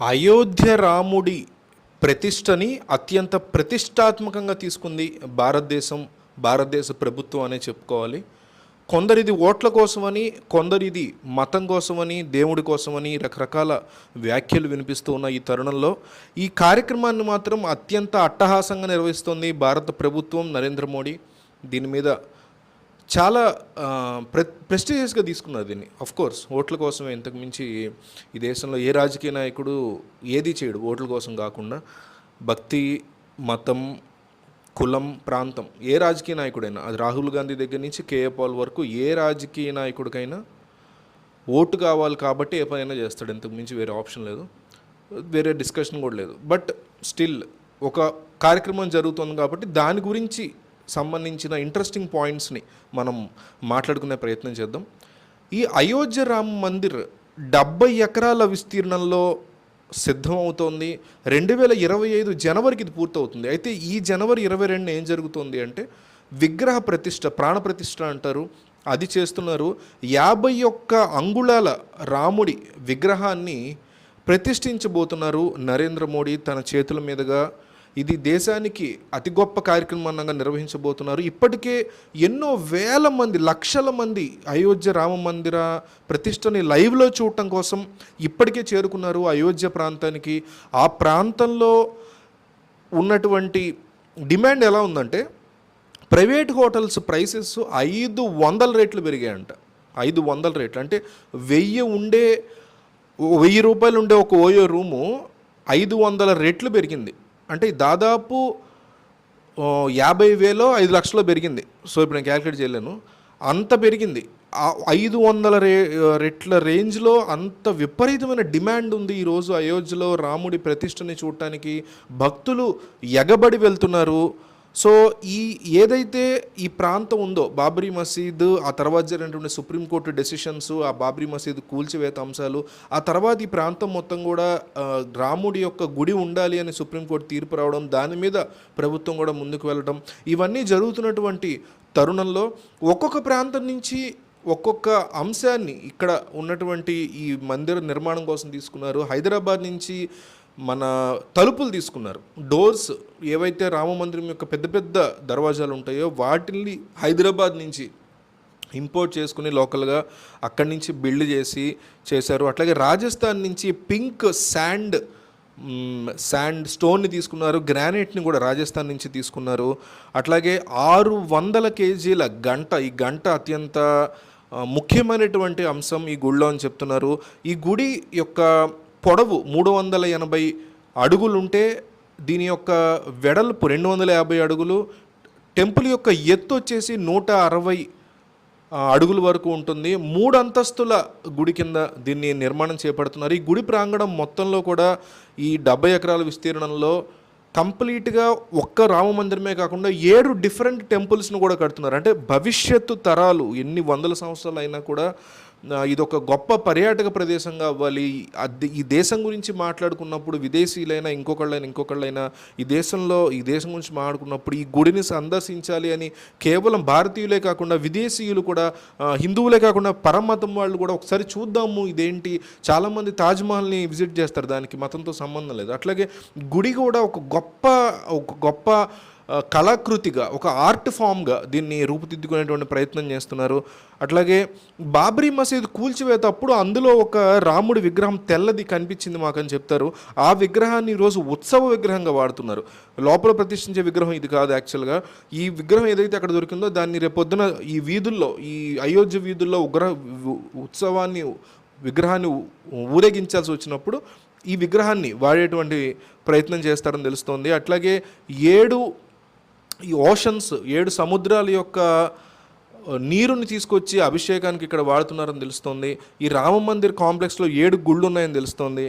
అయోధ్య రాముడి ప్రతిష్టని అత్యంత ప్రతిష్టాత్మకంగా తీసుకుంది భారతదేశ ప్రభుత్వం అనే చెప్పుకోవాలి. కొందరిది ఓట్ల కోసమని, కొందరిది మతం కోసమని, దేవుడి కోసమని రకరకాల వ్యాఖ్యలు వినిపిస్తూ ఉన్న ఈ తరుణంలో ఈ కార్యక్రమాన్ని మాత్రం అత్యంత అట్టహాసంగా నిర్వహిస్తోంది భారత ప్రభుత్వం. నరేంద్ర మోడీ దీని మీద చాలా ప్రెస్టీజియస్గా తీసుకున్నారు దీన్ని. కోర్స్ ఓట్ల కోసమే, ఇంతకు మించి ఈ దేశంలో ఏ రాజకీయ నాయకుడు ఏది చేయడు ఓట్ల కోసం కాకుండా. భక్తి, మతం, కులం, ప్రాంతం, ఏ రాజకీయ నాయకుడైనా, అది రాహుల్ గాంధీ దగ్గర నుంచి కేఏ పాల్ వరకు ఏ రాజకీయ నాయకుడికైనా ఓటు కావాలి కాబట్టి ఏ పనైనా చేస్తాడు. ఇంతకు మించి వేరే ఆప్షన్ లేదు, వేరే డిస్కషన్ కూడా లేదు. బట్ స్టిల్ ఒక కార్యక్రమం జరుగుతుంది కాబట్టి దాని గురించి సంబంధించిన ఇంట్రెస్టింగ్ పాయింట్స్ని మనం మాట్లాడుకునే ప్రయత్నం చేద్దాం. ఈ అయోధ్య రామ మందిర్ 70 ఎకరాల విస్తీర్ణంలో సిద్ధమవుతోంది. 2025 జనవరికి ఇది పూర్తవుతుంది. అయితే ఈ జనవరి 22 ఏం జరుగుతుంది అంటే విగ్రహ ప్రతిష్ట, ప్రాణప్రతిష్ఠ అంటారు, అది చేస్తున్నారు. 51 అంగుళాల రాముడి విగ్రహాన్ని ప్రతిష్ఠించబోతున్నారు నరేంద్ర మోడీ తన చేతుల మీదుగా. ఇది దేశానికి అతి గొప్ప కార్యక్రమంగా నిర్వహించబోతున్నారు. ఇప్పటికే ఎన్నో వేల మంది, లక్షల మంది అయోధ్య రామ మందిర ప్రతిష్టని లైవ్లో చూడటం కోసం ఇప్పటికే చేరుకున్నారు అయోధ్య ప్రాంతానికి. ఆ ప్రాంతంలో ఉన్నటువంటి డిమాండ్ ఎలా ఉందంటే ప్రైవేట్ హోటల్స్ ప్రైసెస్ 500 రెట్లు పెరిగాయంట. 500 రెట్లు అంటే 1000 రూపాయలు ఉండే ఒక ఓయో రూము 500 రెట్లు పెరిగింది. అంటే దాదాపు 50,000 5 లక్షలు పెరిగింది. సో ఇప్పుడు నేను క్యాలిక్యులేట్ చేయలేను, అంత పెరిగింది. 500 రెట్ల రేంజ్లో అంత విపరీతమైన డిమాండ్ ఉంది ఈరోజు అయోధ్యలో రాముడి ప్రతిష్టని చూడటానికి. భక్తులు ఎగబడి వెళ్తున్నారు. సో ఏదైతే ఈ ప్రాంతం ఉందో బాబ్రీ మసీద్, ఆ తర్వాత జరిగినటువంటి సుప్రీంకోర్టు డెసిషన్స్, ఆ బాబ్రీ మసీద్ కూల్చివేత అంశాలు, ఆ తర్వాత ఈ ప్రాంతం మొత్తం కూడా రాముడి యొక్క గుడి ఉండాలి అని సుప్రీంకోర్టు తీర్పు రావడం, దాని మీద ప్రభుత్వం కూడా ముందుకు వెళ్ళడం, ఇవన్నీ జరుగుతున్నటువంటి తరుణంలో ఒక్కొక్క ప్రాంతం నుంచి ఒక్కొక్క అంశాన్ని ఇక్కడ ఉన్నటువంటి ఈ మందిర నిర్మాణం కోసం తీసుకున్నారు. హైదరాబాద్ నుంచి మన తలుపులు తీసుకున్నారు, డోర్స్ ఏవైతే రామ మందిరం యొక్క పెద్ద పెద్ద దర్వాజాలు ఉంటాయో వాటిని హైదరాబాద్ నుంచి ఇంపోర్ట్ చేసుకుని లోకల్గా అక్కడి నుంచి బిల్డ్ చేశారు. అట్లాగే రాజస్థాన్ నుంచి పింక్ శాండ్ స్టోన్ని తీసుకున్నారు, గ్రానైట్ని కూడా రాజస్థాన్ నుంచి తీసుకున్నారు. అట్లాగే 600 కేజీల గంట, ఈ గంట అత్యంత ముఖ్యమైనటువంటి అంశం ఈ గుడిలో అని చెప్తున్నారు. ఈ గుడి యొక్క పొడవు 380 అడుగులుంటే దీని యొక్క వెడల్పు 250 అడుగులు. టెంపుల్ యొక్క ఎత్తు వచ్చేసి 160 అడుగుల వరకు ఉంటుంది. 3 అంతస్తుల గుడి కింద దీన్ని నిర్మాణం చేపడుతున్నారు. ఈ గుడి ప్రాంగణం మొత్తంలో కూడా ఈ 70 ఎకరాల విస్తీర్ణంలో కంప్లీట్గా ఒక్క రామ మందిరమే కాకుండా 7 డిఫరెంట్ టెంపుల్స్ను కూడా కడుతున్నారు. అంటే భవిష్యత్తు తరాలు ఎన్ని వందల సంవత్సరాలు అయినా కూడా ఇదొక గొప్ప పర్యాటక ప్రదేశంగా అవ్వాలి. ఈ దేశం గురించి మాట్లాడుకున్నప్పుడు విదేశీయులైనా ఇంకొకళ్ళైనా ఈ దేశం గురించి మాట్లాడుకున్నప్పుడు ఈ గుడిని సందర్శించాలి అని కేవలం భారతీయులే కాకుండా విదేశీయులు కూడా, హిందువులే కాకుండా పరమతం వాళ్ళు కూడా ఒకసారి చూద్దాము ఇదేంటి. చాలామంది తాజ్మహల్ని విజిట్ చేస్తారు, దానికి మతంతో సంబంధం లేదు. అట్లాగే గుడి కూడా ఒక గొప్ప కళాకృతిగా, ఒక ఆర్ట్ ఫామ్గా దీన్ని రూపుదిద్దుకునేటువంటి ప్రయత్నం చేస్తున్నారు. అట్లాగే బాబ్రీ మసీద్ కూల్చివేతప్పుడు అందులో ఒక రాముడి విగ్రహం తెల్లది కనిపించింది మాకని చెప్తారు. ఆ విగ్రహాన్ని ఈరోజు ఉత్సవ విగ్రహంగా వాడుతున్నారు. లోపల ప్రతిష్ఠించే విగ్రహం ఇది కాదు. యాక్చువల్గా ఈ విగ్రహం ఏదైతే అక్కడ దొరికిందో దాన్ని రేపొద్దున ఈ వీధుల్లో, ఈ అయోధ్య వీధుల్లో విగ్రహాన్ని ఊరేగించాల్సి వచ్చినప్పుడు ఈ విగ్రహాన్ని వాడేటువంటి ప్రయత్నం చేస్తారని తెలుస్తోంది. అట్లాగే 7 సముద్రాల యొక్క నీరుని తీసుకొచ్చి అభిషేకానికి ఇక్కడ వాడుతున్నారని తెలుస్తోంది. ఈ రామ మందిర్ కాంప్లెక్స్లో 7 గుళ్ళు ఉన్నాయని తెలుస్తోంది.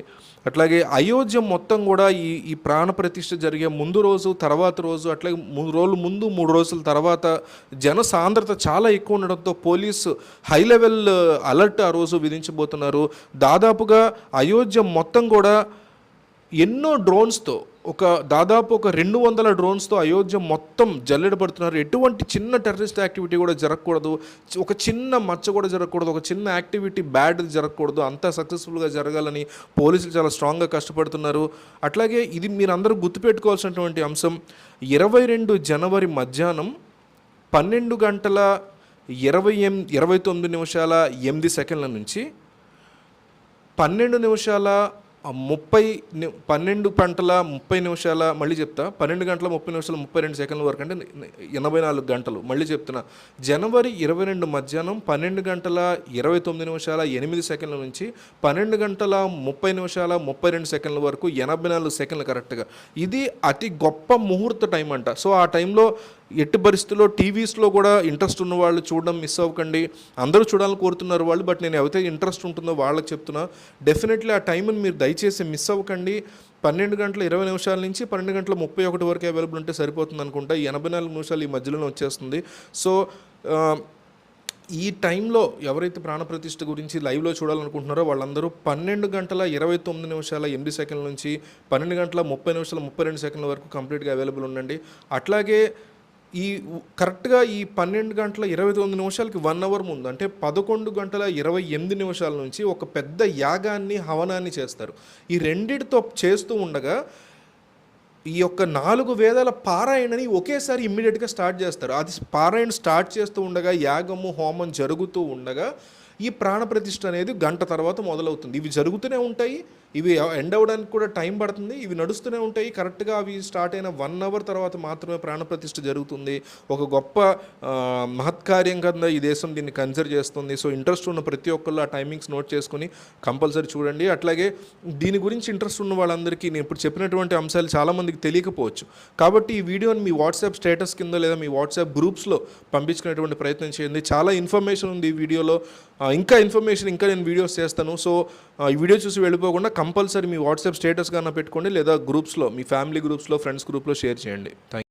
అట్లాగే అయోధ్య మొత్తం కూడా ఈ ప్రాణ ప్రతిష్ఠ జరిగే ముందు రోజు, తర్వాత రోజు, అట్లాగే 3 రోజుల ముందు 3 రోజుల తర్వాత జన సాంద్రత చాలా ఎక్కువ ఉండడంతో పోలీసు హై లెవెల్ అలర్ట్ ఆ రోజు విధించబోతున్నారు. దాదాపుగా అయోధ్య మొత్తం కూడా ఎన్నో డ్రోన్స్తో దాదాపు ఒక 200 డ్రోన్స్తో అయోధ్య మొత్తం జల్లెడ పడుతున్నారు. ఎటువంటి చిన్న టెర్రరిస్ట్ యాక్టివిటీ కూడా జరగకూడదు, ఒక చిన్న మచ్చ కూడా జరగకూడదు, ఒక చిన్న యాక్టివిటీ బ్యాడ్ జరగకూడదు, అంతా సక్సెస్ఫుల్గా జరగాలని పోలీసులు చాలా స్ట్రాంగ్గా కష్టపడుతున్నారు. అట్లాగే ఇది మీరు అందరూ గుర్తుపెట్టుకోవాల్సినటువంటి అంశం, 22 జనవరి మధ్యాహ్నం 12:29 నుంచి 12:30 మళ్ళీ చెప్తా, 12:30 వరకు, అంటే 84 గంటలు. మళ్ళీ చెప్తున్నా, జనవరి 22 మధ్యాహ్నం 12:29 నుంచి 12:30 వరకు 84 సెకండ్లు కరెక్ట్గా. ఇది అతి గొప్ప ముహూర్త టైం అంట. సో ఆ టైంలో ఎట్టి పరిస్థితుల్లో టీవీస్లో కూడా ఇంట్రెస్ట్ ఉన్న వాళ్ళు చూడడం మిస్ అవ్వకండి. అందరూ చూడాలని కోరుతున్నారు వాళ్ళు, బట్ నేను ఎవరైతే ఇంట్రెస్ట్ ఉంటుందో వాళ్ళకి చెప్తున్నా, డెఫినెట్లీ ఆ టైంని మీరు దయచేసి మిస్ అవ్వకండి. 12:20 నుంచి 12:31 వరకు అవైలబుల్ ఉంటే సరిపోతుంది అనుకుంటా. 84 నిమిషాలు ఈ మధ్యలోనే వచ్చేస్తుంది. సో ఈ టైంలో ఎవరైతే ప్రాణప్రతిష్ఠ గురించి లైవ్లో చూడాలనుకుంటున్నారో వాళ్ళందరూ 12:29 నుంచి 12:30 వరకు కంప్లీట్గా అవైలబుల్ ఉండండి. అట్లాగే కరెక్ట్గా ఈ 12:29 1 అవర్ ముందు, అంటే 11:28 నుంచి ఒక పెద్ద యాగాన్ని, హవనాన్ని చేస్తారు. ఈ రెండిటితో చేస్తూ ఉండగా ఈ యొక్క 4 వేదాల పారాయణని ఒకేసారి ఇమ్మీడియట్గా స్టార్ట్ చేస్తారు. అది పారాయణ స్టార్ట్ చేస్తూ ఉండగా, యాగము హోమం జరుగుతూ ఉండగా ఈ ప్రాణప్రతిష్ఠ అనేది గంట తర్వాత మొదలవుతుంది. ఇవి జరుగుతూనే ఉంటాయి, ఇవి ఎండ్ అవ్వడానికి కూడా టైం పడుతుంది, ఇవి నడుస్తూనే ఉంటాయి. కరెక్ట్గా అవి స్టార్ట్ అయిన 1 అవర్ తర్వాత మాత్రమే ప్రాణప్రతిష్ఠ జరుగుతుంది. ఒక గొప్ప మహత్కార్యం కింద ఈ దేశం దీన్ని కన్సిడర్ చేస్తుంది. సో ఇంట్రెస్ట్ ఉన్న ప్రతి ఒక్కళ్ళు ఆ టైమింగ్స్ నోట్ చేసుకుని కంపల్సరీ చూడండి. అట్లాగే దీని గురించి ఇంట్రెస్ట్ ఉన్న వాళ్ళందరికీ నేను ఇప్పుడు చెప్పినటువంటి అంశాలు చాలామందికి తెలియకపోవచ్చు, కాబట్టి ఈ వీడియోని మీ వాట్సాప్ స్టేటస్ కింద లేదా మీ వాట్సాప్ గ్రూప్స్లో పంపించుకునేటువంటి ప్రయత్నం చేయండి. చాలా ఇన్ఫర్మేషన్ ఉంది ఈ వీడియోలో, ఇంకా నేను వీడియోస్ చేస్తాను. సో ఈ వీడియో చూసి వెళ్ళిపోకుండా కంపల్సరీ మీ వాట్సాప్ స్టేటస్ కన్నా పెట్టుకోండి, లేదా గ్రూప్స్లో, మీ ఫ్యామిలీ గ్రూప్స్లో, ఫ్రెండ్స్ గ్రూప్లో షేర్ చేయండి. Thank you.